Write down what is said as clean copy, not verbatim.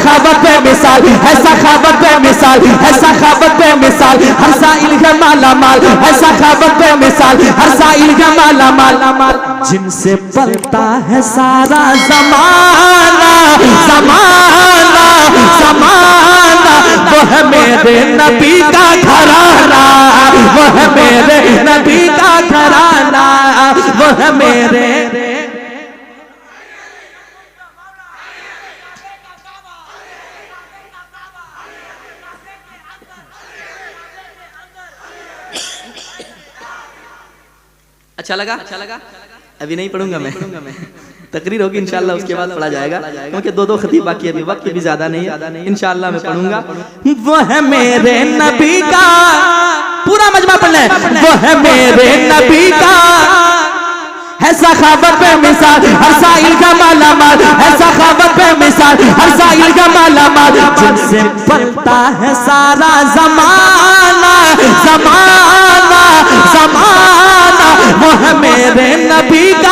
सखावत पे मिसाल, है सखावत पे मिसाल, है सखावत पे मिसाल, हर साइल का माला माल, है सखावत पे मिसाल, हर साइल का माला माल, जिनसे पलता है सारा जमाना जमाना जमाना, वो है मेरे नबी का घराना, वो है मेरे नबी का घराना, वो है मेरे। अच्छा लगा? अभी नहीं पढ़ूंगा मैं, तकरीर होगी इंशाल्लाह, उसके बाद पढ़ा जाएगा, क्योंकि दो खतीब बाकी, अभी वक्त भी ज्यादा नहीं है, इंशाल्लाह मैं पढ़ूंगा। वो है मेरे नबी का, पूरा मजमा पढ़ना है, वो है मेरे नबी का, है सखावत पे मिसाल, हर साइल का माला माल, है सखावत पे मिसाल, हर साइल का माला माल, जिनसे पलता है सारा जमाना जमाना जमाना, वो है मेरे नबी का